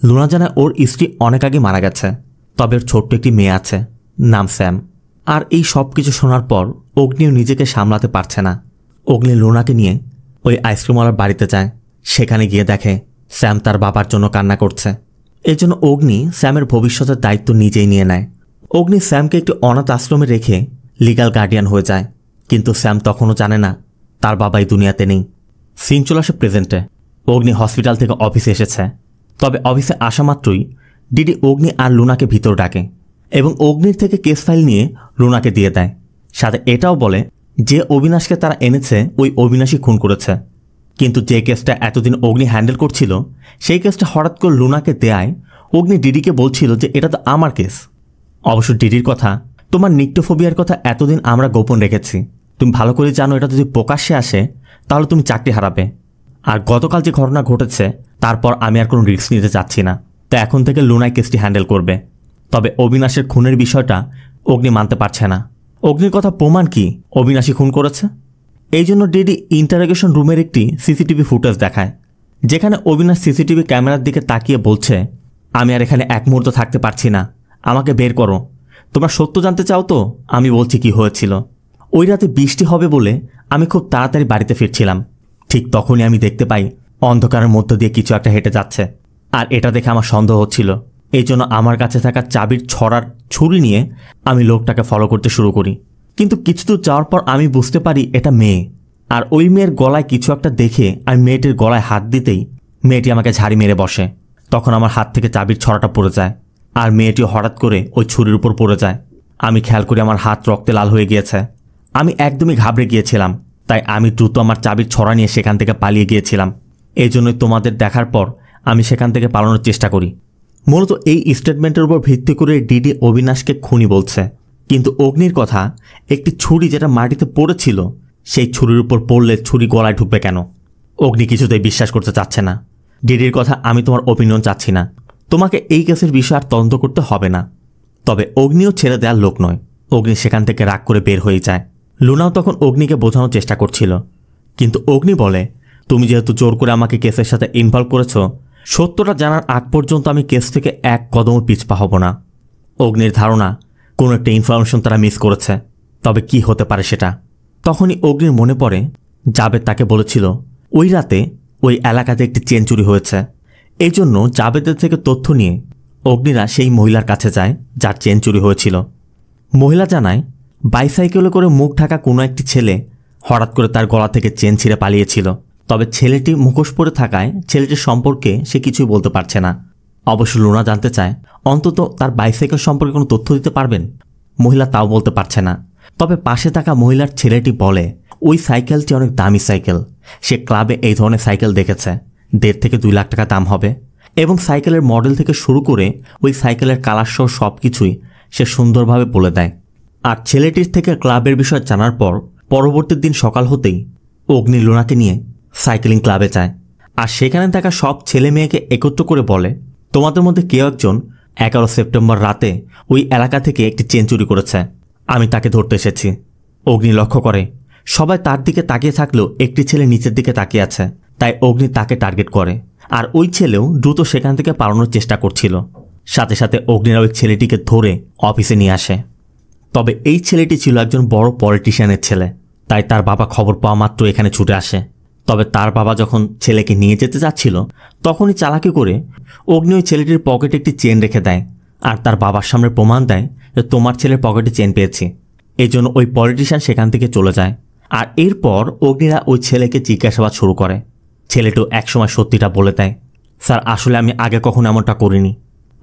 লুনা জানায় ওর স্ত্রী অনেক আগে মারা গেছে, তবে ওর ছোট্ট একটি মেয়ে আছে, নাম স্যাম। আর এই সব কিছু শোনার পর অগ্নিও নিজেকে সামলাতে পারছে না। অগ্নি লুনাকে নিয়ে ওই আইসক্রিমওয়ালার বাড়িতে যায়। সেখানে গিয়ে দেখে স্যাম তার বাবার জন্য কান্না করছে। এর জন্য অগ্নি স্যামের ভবিষ্যতের দায়িত্ব নিজেই নিয়ে নেয়। অগ্নি স্যামকে একটি অনাথ আশ্রমে রেখে লিগ্যাল গার্ডিয়ান হয়ে যায়। কিন্তু স্যাম তখনও জানে না তার বাবাই দুনিয়াতে নেই। সিন চলে আসে প্রেজেন্টে। অগ্নি হসপিটাল থেকে অফিসে এসেছে। তবে অফিসে আসা মাত্রই ডিডি অগ্নি আর লুনাকে ভিতর ডাকে এবং অগ্নির থেকে কেস ফাইল নিয়ে লুনাকে দিয়ে দেয়। সাথে এটাও বলে যে অবিনাশকে তারা এনেছে ওই অবিনাশই খুন করেছে। কিন্তু যে কেসটা এতদিন অগ্নি হ্যান্ডেল করছিল সেই কেসটা হঠাৎ করে লুনাকে দেয়। অগ্নি ডিডিকে বলছিল যে এটা তো আমার কেস। অবশ্য ডিডির কথা, তোমার নিক্টোফোবিয়ার কথা এতদিন আমরা গোপন রেখেছি। তুমি ভালো করে জানো এটা যদি প্রকাশ্যে আসে তাহলে তুমি চাকরি হারাবে। আর গতকাল যে ঘটনা ঘটেছে তারপর আমি আর কোনো রিস্ক নিতে চাচ্ছি না, তাই এখন থেকে লুনাই কেসটি হ্যান্ডেল করবে। তবে অবিনাশের খুনের বিষয়টা অগ্নি মানতে পারছে না। অগ্নির কথা প্রমাণ কি অবিনাশী খুন করেছে? এই জন্য ডিডি ইন্টারোগেশন রুমের একটি সিসিটিভি ফুটেজ দেখায়, যেখানে অবিনাশ সিসিটিভি ক্যামেরার দিকে তাকিয়ে বলছে, আমি আর এখানে এক মুহূর্ত থাকতে পারছি না, আমাকে বের করো। তোমরা সত্য জানতে চাও তো? আমি বলছি কি হয়েছিল। ওই রাতে বৃষ্টি হবে বলে আমি খুব তাড়াতাড়ি বাড়িতে ফিরছিলাম। ঠিক তখনই আমি দেখতে পাই অন্ধকারের মধ্য দিয়ে কিছু একটা হেঁটে যাচ্ছে। আর এটা দেখে আমার সন্দেহ হচ্ছিল। এই জন্য আমার কাছে থাকা চাবির ছড়ার ছুরি নিয়ে আমি লোকটাকে ফলো করতে শুরু করি। কিন্তু কিছু দূর যাওয়ার পর আমি বুঝতে পারি এটা মেয়ে। আর ওই মেয়ের গলায় কিছু একটা দেখে আমি মেয়েটির গলায় হাত দিতেই মেয়েটি আমাকে ঝাড়ি মেরে বসে। তখন আমার হাত থেকে চাবির ছড়াটা পড়ে যায় আর মেয়েটি হঠাৎ করে ওই ছুরির উপর পড়ে যায়। আমি খেয়াল করি আমার হাত রক্তে লাল হয়ে গিয়েছে। আমি একদমই ঘাবড়ে গিয়েছিলাম, তাই আমি দ্রুত আমার চাবির ছড়া নিয়ে সেখান থেকে পালিয়ে গিয়েছিলাম। এই জন্যই তোমাদের দেখার পর আমি সেখান থেকে পালানোর চেষ্টা করি। মূলত এই স্টেটমেন্টের উপর ভিত্তি করে ডিডি অবিনাশকে খুনি বলছে। কিন্তু অগ্নির কথা, একটি ছুরি যেটা মাটিতে পড়েছিল সেই ছুরির উপর পড়লে ছুরি গলায় ঢুকবে কেন? অগ্নি কিছুতেই বিশ্বাস করতে চাচ্ছে না। ডিডির কথা, আমি তোমার ওপিনিয়ন চাচ্ছি না, তোমাকে এই কেসের বিষয় আর তদন্ত করতে হবে না। তবে অগ্নিও ছেড়ে দেওয়ার লোক নয়। অগ্নি সেখান থেকে রাগ করে বের হয়ে যায়। লুনাও তখন অগ্নিকে বোঝানোর চেষ্টা করছিল, কিন্তু অগ্নি বলে, তুমি যেহেতু জোর করে আমাকে কেসের সাথে ইনভলভ করেছ, সত্যটা জানার আগ পর্যন্ত আমি কেস থেকে এক কদমও পিছপা হব না। অগ্নির ধারণা কোনো একটা ইনফরমেশন তারা মিস করেছে, তবে কি হতে পারে সেটা। তখনই অগ্নির মনে পড়ে জাবেদ তাকে বলেছিল ওই রাতে ওই এলাকাতে একটি চেন চুরি হয়েছে। এই জন্য জাবেদের থেকে তথ্য নিয়ে অগ্নিরা সেই মহিলার কাছে যায় যার চেন চুরি হয়েছিল। মহিলা জানায় বাইসাইকেলে করে মুখ ঢাকা কোনো একটি ছেলে হঠাৎ করে তার গলা থেকে চেন ছিঁড়ে পালিয়েছিল। তবে ছেলেটি মুখোশ পরে থাকায় ছেলেটির সম্পর্কে সে কিছুই বলতে পারছে না। অবশ্য লুনা জানতে চায় অন্তত তার বাইসাইকেল সম্পর্কে কোনো তথ্য দিতে পারবেন। মহিলা তাও বলতে পারছে না। তবে পাশে থাকা মহিলার ছেলেটি বলে ওই সাইকেলটি অনেক দামি সাইকেল। সে ক্লাবে এই ধরনের সাইকেল দেখেছে, 1.5 থেকে 2 লাখ টাকা দাম হবে। এবং সাইকেলের মডেল থেকে শুরু করে ওই সাইকেলের কালার সহ সব কিছুই সে সুন্দরভাবে বলে দেয়। আর ছেলেটির থেকে ক্লাবের বিষয় জানার পর পরবর্তী দিন সকাল হতেই অগ্নি লুনাকে নিয়ে সাইকেলিং ক্লাবে যায়। আর সেখানে থাকা সব ছেলে মেয়েকে একত্র করে বলে, তোমাদের মধ্যে কেউ একজন 11 সেপ্টেম্বর রাতে ওই এলাকা থেকে একটি চেন চুরি করেছে, আমি তাকে ধরতে এসেছি। অগ্নি লক্ষ্য করে সবাই তার দিকে তাকিয়ে থাকলেও একটি ছেলে নিচের দিকে তাকিয়ে আছে, তাই অগ্নি তাকে টার্গেট করে। আর ওই ছেলেও দ্রুত সেখান থেকে পালানোর চেষ্টা করছিল। সাথে সাথে অগ্নিরা ওই ছেলেটিকে ধরে অফিসে নিয়ে আসে। তবে এই ছেলেটি ছিল একজন বড় পলিটিশিয়ানের ছেলে, তাই তার বাবা খবর পাওয়া মাত্র এখানে ছুটে আসে। তবে তার বাবা যখন ছেলেকে নিয়ে যেতে যাচ্ছিল তখনই চালাকি করে অগ্নি ওই ছেলেটির পকেটে একটি চেন রেখে দেয় আর তার বাবার সামনে প্রমাণ দেয় যে তোমার ছেলের পকেটে চেন পেয়েছি। এই জন্য ওই পলিটিশিয়ান সেখান থেকে চলে যায়। আর এরপর অগ্নিরা ওই ছেলেকে জিজ্ঞাসাবাদ শুরু করে। ছেলেটিও একসময় সত্যিটা বলে দেয়, স্যার আসলে আমি আগে কখনো এমনটা করিনি।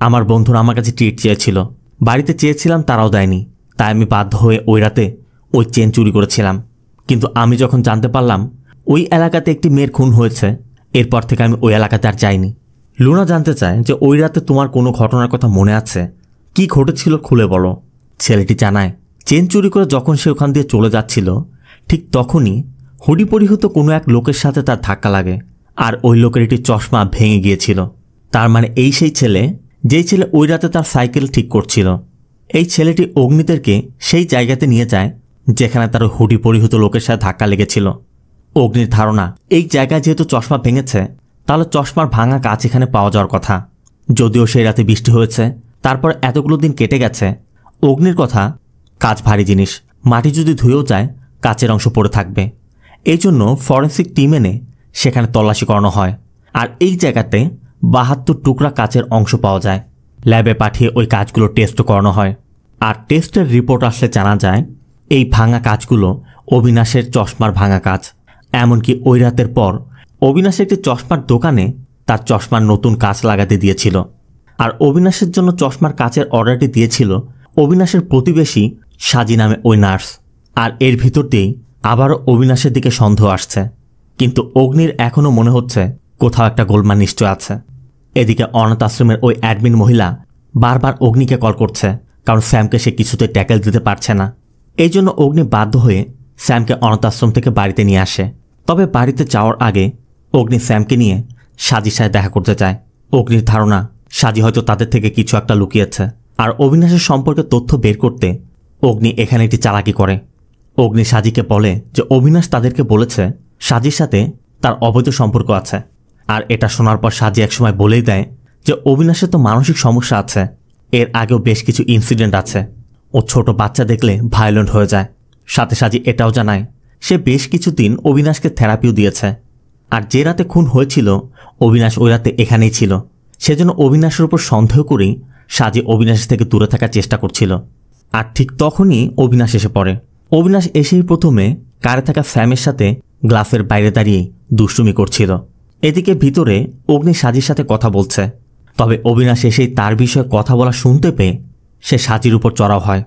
আমার বন্ধুরা আমার কাছে ট্রিট চেয়েছিল, বাড়িতে চেয়েছিলাম তারাও দেয়নি, তাই আমি বাধ্য হয়ে ওই রাতে ওই চেন চুরি করেছিলাম। কিন্তু আমি যখন জানতে পারলাম ওই এলাকাতে একটি মেয়ের খুন হয়েছে, এরপর থেকে আমি ওই এলাকাতে আর যাইনি। লুনা জানতে চায় যে ওই রাতে তোমার কোনো ঘটনার কথা মনে আছে? কি ঘটেছিল খুলে বলো। ছেলেটি জানায় চেন চুরি করে যখন সে ওখান দিয়ে চলে যাচ্ছিল ঠিক তখনই হুডি পরিহিত কোনো এক লোকের সাথে তার ধাক্কা লাগে, আর ওই লোকের একটি চশমা ভেঙে গিয়েছিল। তার মানে এই সেই ছেলে যেই ছেলে ওই রাতে তার সাইকেল ঠিক করছিল। এই ছেলেটি অগ্নিদেরকে সেই জায়গাতে নিয়ে যায় যেখানে তার হুডি পরিহিত লোকের সাথে ধাক্কা লেগেছিল। অগ্নির ধারণা এই জায়গায় যেহেতু চশমা ভেঙেছে তাহলে চশমার ভাঙা কাঁচ এখানে পাওয়া যাওয়ার কথা। যদিও সেই রাতে বৃষ্টি হয়েছে, তারপর এতগুলো দিন কেটে গেছে, অগ্নির কথা কাঁচ ভারী জিনিস, মাটি যদি ধুয়েও যায় কাচের অংশ পড়ে থাকবে। এই জন্য ফরেন্সিক টিম এনে সেখানে তল্লাশি করানো হয়, আর এই জায়গাতে 72 টুকরা কাচের অংশ পাওয়া যায়। ল্যাবে পাঠিয়ে ওই কাজগুলো টেস্ট করানো হয়, আর টেস্টের রিপোর্ট আসলে জানা যায় এই ভাঙা কাজগুলো অবিনাশের চশমার ভাঙা কাজ। এমনকি ওই রাতের পর অবিনাশ একটি চশমার দোকানে তার চশমার নতুন কাঁচ লাগাতে দিয়েছিল, আর অবিনাশের জন্য চশমার কাচের অর্ডারটি দিয়েছিল অবিনাশের প্রতিবেশী সাজি নামে ওই নার্স। আর এর ভিতর দিয়েই আবারও অবিনাশের দিকে সন্দেহ আসছে, কিন্তু অগ্নির এখনও মনে হচ্ছে কোথাও একটা গোলমাল নিশ্চয় আছে। এদিকে অনাথ আশ্রমের ওই অ্যাডমিন মহিলা বারবার অগ্নিকে কল করছে, কারণ স্যামকে সে কিছুতে ট্যাকেল দিতে পারছে না। এই জন্য অগ্নি বাধ্য হয়ে স্যামকে অনাথ আশ্রম থেকে বাড়িতে নিয়ে আসে। তবে বাড়িতে যাওয়ার আগে অগ্নি স্যামকে নিয়ে সাজির সাথে দেখা করতে চায়। অগ্নির ধারণা সাজি হয়তো তাদের থেকে কিছু একটা লুকিয়েছে, আর অবিনাশের সম্পর্কে তথ্য বের করতে অগ্নি এখানে একটি চালাকি করে। অগ্নি সাজিকে বলে যে অবিনাশ তাদেরকে বলেছে সাজির সাথে তার অবৈধ সম্পর্ক আছে, আর এটা শোনার পর সাজি একসময় বলেই দেয় যে অবিনাশের তো মানসিক সমস্যা আছে, এর আগেও বেশ কিছু ইনসিডেন্ট আছে, ও ছোট বাচ্চা দেখলে ভায়োলেন্ট হয়ে যায়। সাথে সাজি এটাও জানায় সে বেশ কিছুদিন অবিনাশকে থেরাপিও দিয়েছে, আর যে রাতে খুন হয়েছিল অবিনাশ ওই রাতে এখানেই ছিল। সেজন্য অবিনাশের উপর সন্দেহ করেই সাজি অবিনাশের থেকে দূরে থাকার চেষ্টা করছিল। আর ঠিক তখনই অবিনাশ এসে পড়ে। অবিনাশ এসেই প্রথমে কারে থাকা স্যামের সাথে গ্লাসের বাইরে দাঁড়িয়ে দুষ্টুমি করছিল। এদিকে ভিতরে অগ্নি সাজির সাথে কথা বলছে, তবে অবিনাশ এসেই তার বিষয়ে কথা বলা শুনতে পেয়ে সে সাজির উপর চড়াও হয়।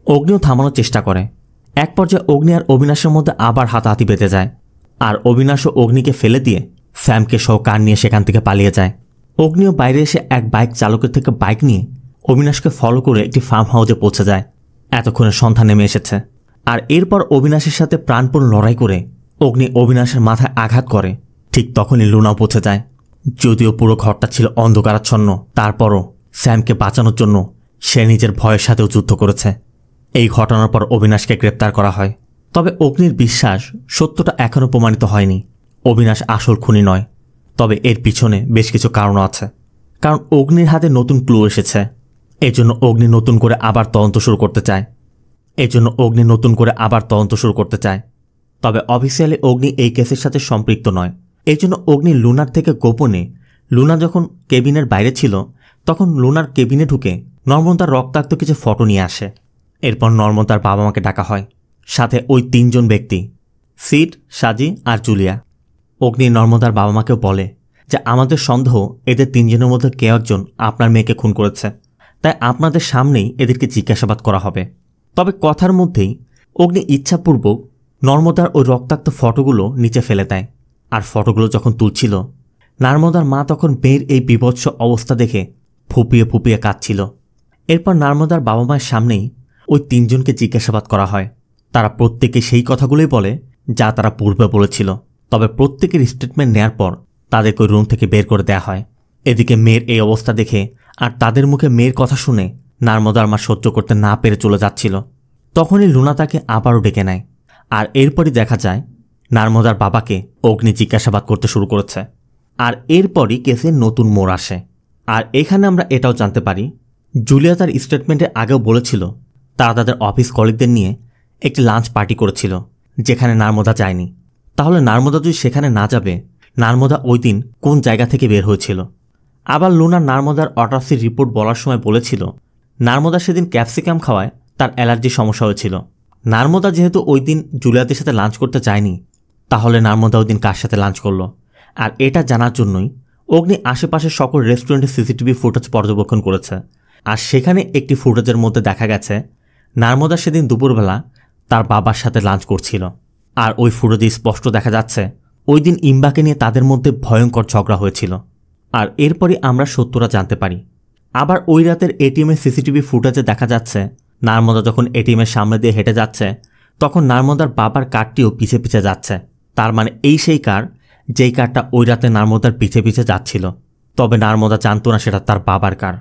অগ্নিও থামানোর চেষ্টা করে। এক পর্যায়ে অগ্নি আর অবিনাশের মধ্যে আবার হাতাহাতি বেঁধে যায়, আর অবিনাশ ও অগ্নিকে ফেলে দিয়ে স্যামকে সহ কার নিয়ে সেখান থেকে পালিয়ে যায়। অগ্নিও বাইরে এসে এক বাইক চালকের থেকে বাইক নিয়ে অবিনাশকে ফলো করে একটি ফার্ম হাউসে পৌঁছে যায়। এতক্ষণে সন্ধ্যা নেমে এসেছে, আর এরপর অবিনাশের সাথে প্রাণপণ লড়াই করে অগ্নি অবিনাশের মাথায় আঘাত করে। ঠিক তখনই লুনাও পৌঁছে যায়। যদিও পুরো ঘরটা ছিল অন্ধকারাচ্ছন্ন, তারপরও স্যামকে বাঁচানোর জন্য সে নিজের ভয়ের সাথেও যুদ্ধ করেছে। এই ঘটনার পর অবিনাশকে গ্রেপ্তার করা হয়। তবে অগ্নির বিশ্বাস সত্যটা এখনও প্রমাণিত হয়নি, অবিনাশ আসল খুনি নয়। তবে এর পিছনে বেশ কিছু কারণ আছে, কারণ অগ্নির হাতে নতুন ক্লু এসেছে। এজন্য অগ্নি নতুন করে আবার তদন্ত শুরু করতে চায়। তবে অফিসিয়ালি অগ্নি এই কেসের সাথে সম্পৃক্ত নয়। এই জন্য অগ্নি লুনার থেকে গোপনে, লুনা যখন কেবিনের বাইরে ছিল তখন লুনার কেবিনে ঢুকে নর্মদার রক্তাক্ত কিছু ফটো নিয়ে আসে। এরপর নর্মদার বাবা মাকে ডাকা হয়, সাথে ওই 3 জন ব্যক্তি, সিড, সাজি আর জুলিয়া। অগ্নি নর্মদার বাবা মাকেও বলে যে আমাদের সন্দেহ এদের 3 জনের মধ্যে কেউ একজন আপনার মেয়েকে খুন করেছে, তাই আপনাদের সামনেই এদেরকে জিজ্ঞাসাবাদ করা হবে। তবে কথার মধ্যেই অগ্নি ইচ্ছাপূর্বক নর্মদার ওই রক্তাক্ত ফটোগুলো নিচে ফেলে দেয়। আর ফটোগুলো যখন তুলছিল নর্মদার মা তখন মেয়ের এই বিভৎস অবস্থা দেখে ফুপিয়ে ফুপিয়ে কাঁদছিল। এরপর নর্মদার বাবা মায়ের সামনেই ওই 3 জনকে জিজ্ঞাসাবাদ করা হয়। তারা প্রত্যেকে সেই কথাগুলোই বলে যা তারা পূর্বে বলেছিল। তবে প্রত্যেকের স্টেটমেন্ট নেয়ার পর তাদেরকে ওই রুম থেকে বের করে দেওয়া হয়। এদিকে মেয়ের এই অবস্থা দেখে আর তাদের মুখে মেয়ের কথা শুনে নর্মদার মা সহ্য করতে না পেরে চলে যাচ্ছিল। তখনই লুনা তাকে আবারও ডেকে নেয়, আর এরপরই দেখা যায় নর্মদার বাবাকে অগ্নি জিজ্ঞাসাবাদ করতে শুরু করেছে। আর এরপরই কেসের নতুন মোড় আসে। আর এখানে আমরা এটাও জানতে পারি জুলিয়া তার স্টেটমেন্টে আগেও বলেছিল তারা তাদের অফিস কলিগদের নিয়ে একটি লাঞ্চ পার্টি করেছিল যেখানে নর্মদা যায়নি। তাহলে নর্মদা যদি সেখানে না যাবে, নর্মদা ওই দিন কোন জায়গা থেকে বের হয়েছিল? আবার লুনা নর্মদার অটোপসির রিপোর্ট বলার সময় বলেছিল নর্মদা সেদিন ক্যাপসিকাম খাওয়ায় তার অ্যালার্জির সমস্যা হয়েছিল। নর্মদা যেহেতু ওই দিন জুলিয়াদের সাথে লাঞ্চ করতে যায়নি, তাহলে নর্মদা ওই দিন কার সাথে লাঞ্চ করলো? আর এটা জানার জন্যই অগ্নি আশেপাশের সকল রেস্টুরেন্টের সিসিটিভি ফুটেজ পর্যবেক্ষণ করেছে। আর সেখানে একটি ফুটেজের মধ্যে দেখা গেছে নর্মদা সেদিন দুপুরবেলা তার বাবার সাথে লাঞ্চ করছিল। আর ওই ফুটেজে স্পষ্ট দেখা যাচ্ছে ওই দিন ইম্বাকে নিয়ে তাদের মধ্যে ভয়ঙ্কর ঝগড়া হয়েছিল। আর এরপরই আমরা সত্যটা জানতে পারি। আবার ওই রাতের এটিএমের সিসিটিভি ফুটেজে দেখা যাচ্ছে নার্মদা যখন এটিএমের সামনে দিয়ে হেঁটে যাচ্ছে তখন নার্মদার বাবার কারটিও পিছে পিছে যাচ্ছে। তার মানে এই সেই কার যেই কারটা ওই রাতে নার্মদার পিছে পিছে যাচ্ছিল। তবে নার্মদা জানতো না সেটা তার বাবার কার।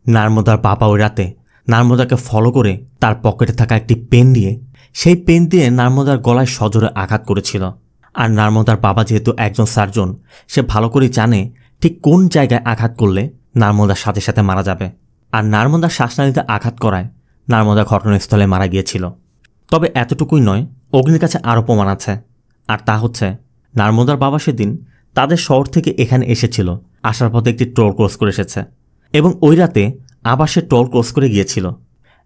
নার্মদার বাবা ওই রাতে নার্মদাকে ফলো করে তার পকেটে থাকা একটি পেন দিয়ে সেই পেন দিয়ে নার্মদার গলায় সজোরে আঘাত করেছিল। আর নার্মদার বাবা যেহেতু একজন সার্জন, সে ভালো করেই জানে ঠিক কোন জায়গায় আঘাত করলে নার্মদার সাথে সাথে মারা যাবে। আর নার্মদার শ্বাসনালীতে আঘাত করায় নার্মদা ঘটনাস্থলে মারা গিয়েছিল। তবে এতটুকুই নয়, অগ্নির কাছে আরও প্রমাণ আছে। আর তা হচ্ছে নার্মদার বাবা সেদিন তাদের শহর থেকে এখানে এসেছিল, আসার পথে একটি টোল ক্রস করে এসেছে এবং ওই রাতে আবার সে টোল ক্রস করে গিয়েছিল।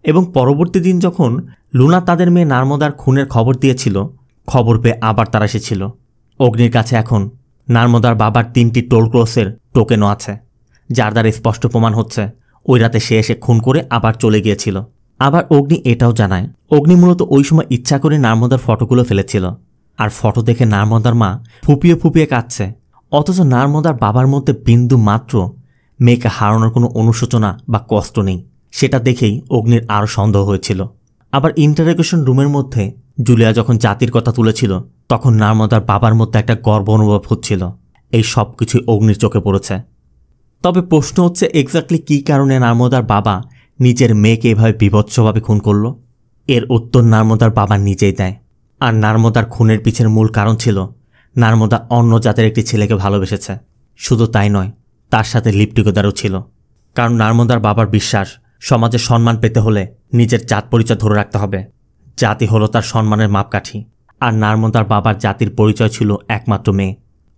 এবং পরবর্তী দিন যখন লুনা তাদের মেয়ে নার্মদার খুনের খবর দিয়েছিল, খবর পেয়ে আবার তারা এসেছিল। অগ্নির কাছে এখন নার্মদার বাবার 3টি টোল ক্রসের টোকেনও আছে, যার দ্বারা স্পষ্ট প্রমাণ হচ্ছে ওই রাতে সে এসে খুন করে আবার চলে গিয়েছিল। আবার অগ্নি এটাও জানায় অগ্নি মূলত ওই সময় ইচ্ছা করে নার্মদার ফটোগুলো ফেলেছিল। আর ফটো দেখে নার্মদার মা ফুপিয়ে ফুপিয়ে কাঁদছে, অথচ নার্মদার বাবার মধ্যে বিন্দু মাত্র মেয়েকে হারানোর কোনো অনুশোচনা বা কষ্ট নেই। সেটা দেখেই অগ্নির আরও সন্দেহ হয়েছিল। আবার ইন্টারোগেশন রুমের মধ্যে জুলিয়া যখন জাতির কথা তুলেছিল তখন নার্মদার বাবার মধ্যে একটা গর্ব অনুভব হচ্ছিল। এই সব কিছুই অগ্নির চোখে পড়েছে। তবে প্রশ্ন হচ্ছে এক্স্যাক্টলি কী কারণে নার্মদার বাবা নিজের মেয়েকে এভাবে বিভৎসভাবে খুন করল? এর উত্তর নার্মদার বাবা নিজেই দেয়। আর নার্মদার খুনের পিছের মূল কারণ ছিল নার্মদা অন্য জাতের একটি ছেলেকে ভালোবেসেছে। শুধু তাই নয়, তার সাথে লিপ টুগেদারও ছিল। কারণ নার্মদার বাবার বিশ্বাস সমাজে সম্মান পেতে হলে নিজের জাত পরিচয় ধরে রাখতে হবে। জাতি হলো তার সম্মানের মাপকাঠি। আর নার্মদার বাবার জাতির পরিচয় ছিল একমাত্র মেয়ে,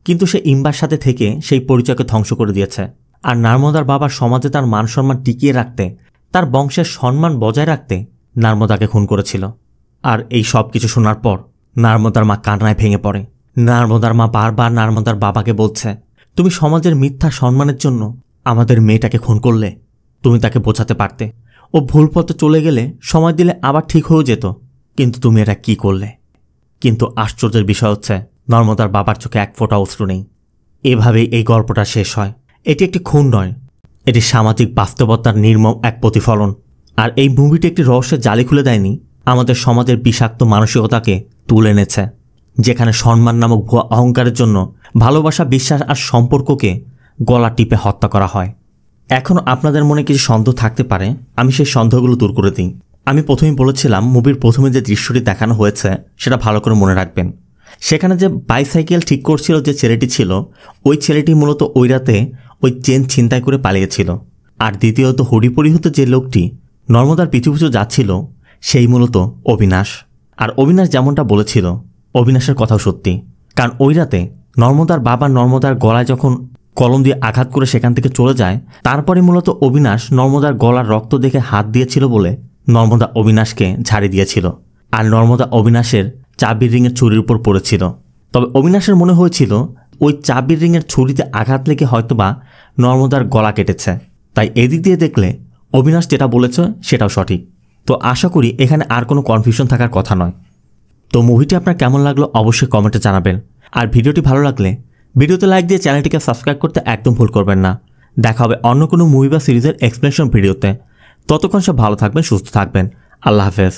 কিন্তু সে ইম্বার সাথে থেকে সেই পরিচয়কে ধ্বংস করে দিয়েছে। আর নার্মদার বাবার সমাজে তার মান সম্মান টিকিয়ে রাখতে, তার বংশের সম্মান বজায় রাখতে নার্মদাকে খুন করেছিল। আর এই সব কিছু শোনার পর নার্মদার মা কান্নায় ভেঙে পড়ে। নার্মদার মা বারবার নার্মদার বাবাকে বলছে, তুমি সমাজের মিথ্যা সম্মানের জন্য আমাদের মেয়েটাকে খুন করলে। তুমি তাকে বোঝাতে পারতে, ও ভুল পথে চলে গেলে সময় দিলে আবার ঠিক হয়ে যেত, কিন্তু তুমি এটা কি করলে? কিন্তু আশ্চর্যের বিষয় হচ্ছে নর্মদার বাবার চোখে এক ফোঁটা অশ্রু নেই। এভাবেই এই গল্পটা শেষ হয়। এটি একটি খুন নয়, এটি সামাজিক বাস্তবতার নির্মম এক প্রতিফলন। আর এই মুভিটি একটি রহস্যের জালি খুলে দেয়নি, আমাদের সমাজের বিষাক্ত মানসিকতাকে তুলে এনেছে, যেখানে সম্মান নামক ভুয়া অহংকারের জন্য ভালোবাসা, বিশ্বাস আর সম্পর্ককে গলা টিপে হত্যা করা হয়। এখনও আপনাদের মনে কিছু সন্দেহ থাকতে পারে, আমি সেই সন্দেহগুলো দূর করে দিই। আমি প্রথমেই বলেছিলাম মুভির প্রথমে যে দৃশ্যটি দেখানো হয়েছে সেটা ভালো করে মনে রাখবেন। সেখানে যে বাইসাইকেল ঠিক করছিল যে ছেলেটি ছিল, ওই ছেলেটি মূলত ওই রাতে ওই চেন ছিনতাই করে পালিয়েছিল। আর দ্বিতীয়ত হুডি পরিহিত যে লোকটি নর্মদার পিছু পিছু যাচ্ছিল সেই মূলত অবিনাশ। আর অবিনাশ যেমনটা বলেছিল, অবিনাশের কথাও সত্যি। কারণ ওই রাতে নর্মদার বাবা নর্মদার গলায় যখন কলম দিয়ে আঘাত করে সেখান থেকে চলে যায়, তারপরে মূলত অবিনাশ নর্মদার গলার রক্ত দেখে হাত দিয়েছিল বলে নর্মদা অবিনাশকে ঝাড়ি দিয়েছিল। আর নর্মদা অবিনাশের চাবির রিংয়ের ছুরির উপর পড়েছিল। তবে অবিনাশের মনে হয়েছিল ওই চাবির রিংয়ের ছুরিতে আঘাত লেগে হয়তোবা নর্মদার গলা কেটেছে। তাই এদিক দিয়ে দেখলে অবিনাশ যেটা বলেছে সেটাও সঠিক। তো আশা করি এখানে আর কোনো কনফিউশন থাকার কথা নয়। তো মুভিটি আপনার কেমন লাগলো অবশ্যই কমেন্টে জানাবেন। আর ভিডিওটি ভালো লাগলে ভিডিওতে লাইক দিয়ে চ্যানেলটিকে সাবস্ক্রাইব করতে একদম ভুল করবেন না। দেখা হবে অন্য কোনো মুভি বা সিরিজের এক্সপ্লেনেশন ভিডিওতে। ততক্ষণ সব ভালো থাকবেন, সুস্থ থাকবেন। আল্লাহ হাফেজ।